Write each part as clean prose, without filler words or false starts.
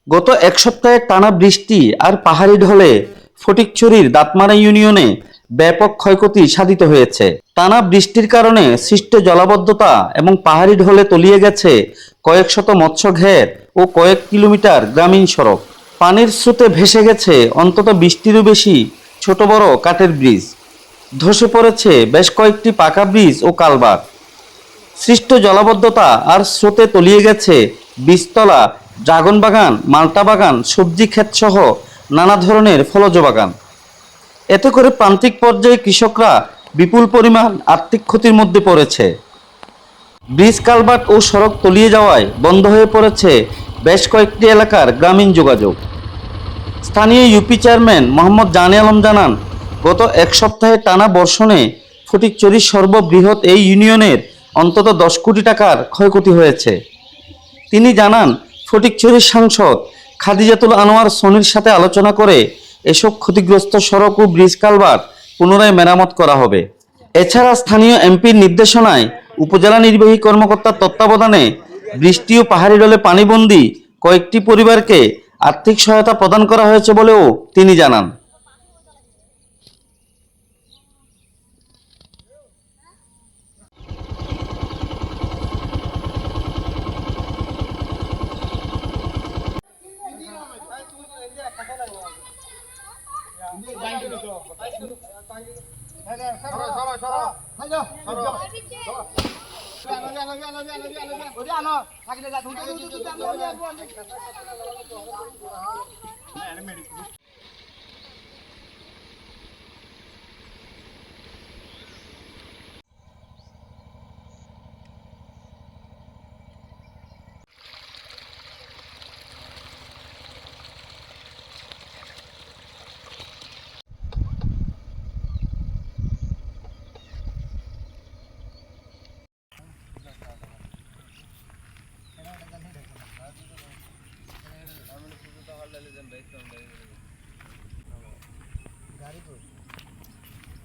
গত এক সপ্তাহের টানা বৃষ্টি আর পাহাড়ি ঢলে ফটিকছড়ির দাঁতমারা ইউনিয়নে ব্যাপক ক্ষয়ক্ষতি সাধিত হয়েছে। টানা বৃষ্টির কারণে সৃষ্ট জলাবদ্ধতা এবং পাহাড়ি ঢলে তলিয়ে গেছে কয়েক শত মৎস্য ঘের ও কয়েক কিলোমিটার গ্রামীণ সড়ক। পানির স্রোতে ভেসে গেছে অন্তত 20টিরও বেশি ছোট বড় কাঠের ব্রিজ। ধসে পড়েছে বেশ কয়েকটি পাকা ব্রিজ ও কালভার্ট। সৃষ্ট জলাবদ্ধতা আর স্রোতে তলিয়ে গেছে বীজতলা, ড্রাগন বাগান, মাল্টা বাগান, সবজি ক্ষেত সহ নানা ধরনের ফলজ বাগান। এতে করে প্রান্তিক পর্যায়ে কৃষকরা বিপুল পরিমাণ আর্থিক ক্ষতির মধ্যে পড়েছে। ব্রিজ, কালভার্ট ও সড়ক তলিয়ে যাওয়ায় বন্ধ হয়ে পড়েছে বেশ কয়েকটি এলাকার গ্রামীণ যোগাযোগ। স্থানীয় ইউপি চেয়ারম্যান মোহাম্মদ জানে আলম জানান, গত এক সপ্তাহে টানা বর্ষণে ফটিকছড়ির সর্ববৃহৎ এই ইউনিয়নের অন্তত 10 কোটি টাকার ক্ষয়ক্ষতি হয়েছে। তিনি জানান, ফটিকছড়ির সাংসদ খাদিজাতুল আনোয়ার সনির সাথে আলোচনা করে এসব ক্ষতিগ্রস্ত সড়ক ও ব্রিজ, কালভার্ট পুনরায় মেরামত করা হবে। এছাড়া স্থানীয় এমপির নির্দেশনায় উপজেলা নির্বাহী কর্মকর্তার তত্ত্বাবধানে বৃষ্টি ও পাহাড়ি ঢলে পানিবন্দী কয়েকটি পরিবারকে আর্থিক সহায়তা প্রদান করা হয়েছে বলেও তিনি জানান।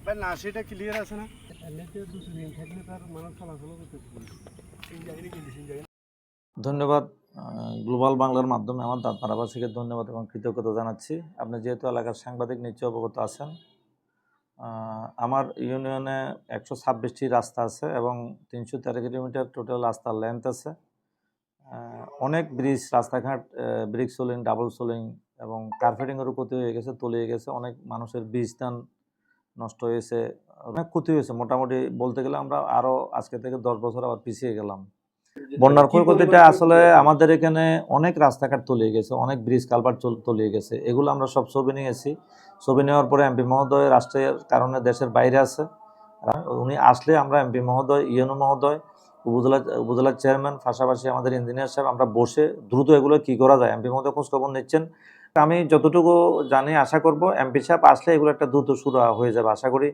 ভাই না সেটা ক্লিয়ার আছে না এমনিতে 2 দিন থাকলে তার মানুষ চলাচল করতে পারে। ধন্যবাদ। গ্লোবাল বাংলার মাধ্যমে আমার দাঁতমারাবাসীকে ধন্যবাদ এবং কৃতজ্ঞতা জানাচ্ছি। আপনি যেহেতু এলাকার সাংবাদিক নিশ্চয় অবগত আছেন, আমার ইউনিয়নে 126টি রাস্তা আছে এবং 313 কিলোমিটার টোটাল রাস্তার লেন্থ আছে। অনেক ব্রিজ, রাস্তাঘাট ব্রিক সোলিং, ডাবল সোলিং এবং কার্পেটিংয়েরও ক্ষতি হয়ে গেছে, তলিয়ে গেছে। অনেক মানুষের বীজদান নষ্ট হয়েছে, অনেক ক্ষতি হয়েছে। মোটামুটি বলতে গেলে আমরা আরও আজকে থেকে 10 বছর আবার পিছিয়ে গেলাম। বন্যার ক্ষয়ক্ষতিটা আসলে আমাদের এখানে অনেক রাস্তাঘাট তলিয়ে গেছে, অনেক ব্রিজ, কালভার্ট তলিয়ে গেছে। এগুলো আমরা সব ছবি নিয়েছি। ছবি নেওয়ার পরে এমপি মহোদয় রাষ্ট্রের কারণে দেশের বাইরে আছে, উনি আসলে আমরা এমপি মহোদয়, ইউএনও মহোদয়, উপজেলার চেয়ারম্যান, পাশাপাশি আমাদের ইঞ্জিনিয়ার সাহেব, আমরা বসে দ্রুত এগুলো কি করা যায়, এমপি মহোদয় খোঁজখবর নিচ্ছেন। আমি যতটুকু জানি আশা করব এমপি সাহেব আসলে এগুলো একটা দ্রুত শুরু হয়ে যাবে। আশা করি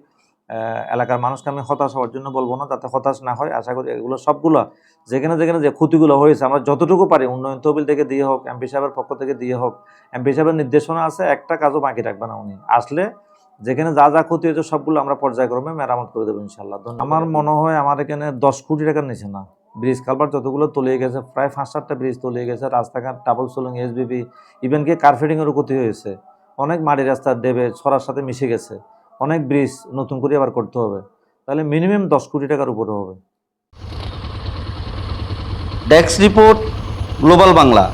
এলাকার মানুষকে আমি হতাশ হওয়ার জন্য বলবো না, যাতে হতাশ না হয়। আশা করি এগুলো সবগুলো যেখানে যেখানে যে ক্ষতিগুলো হয়েছে আমরা যতটুকু পারি উন্নয়ন তহবিল থেকে দিয়ে হোক, এমপি সাহেবের পক্ষ থেকে দিয়ে হোক, এমপি সাহেবের নির্দেশনা আছে, একটা কাজও বাকি রাখবে না উনি আসলে। যেখানে যা যা ক্ষতি হয়েছে সবগুলো আমরা পর্যায়ক্রমে মেরামত করে দেবো ইনশাল্লাহ। আমার মনে হয় আমার এখানে 10 কোটি টাকার নিচে না। ব্রিজ, কালভার্ট যতগুলো তলিয়ে গেছে, প্রায় 5-7টা ব্রিজ তলিয়ে গেছে, রাস্তাঘাট ডাবল সোলিং, এসবিবি, ইভেন কি কার্পেটিংয়েরও ক্ষতি হয়েছে। অনেক মাটি রাস্তার দেবে ছড়ার সাথে মিশে গেছে, অনেক ব্রিজ নতুন করে আবার করতে হবে, তাহলে মিনিমাম 10 কোটি টাকার উপরে হবে। Desk report, global Bangla.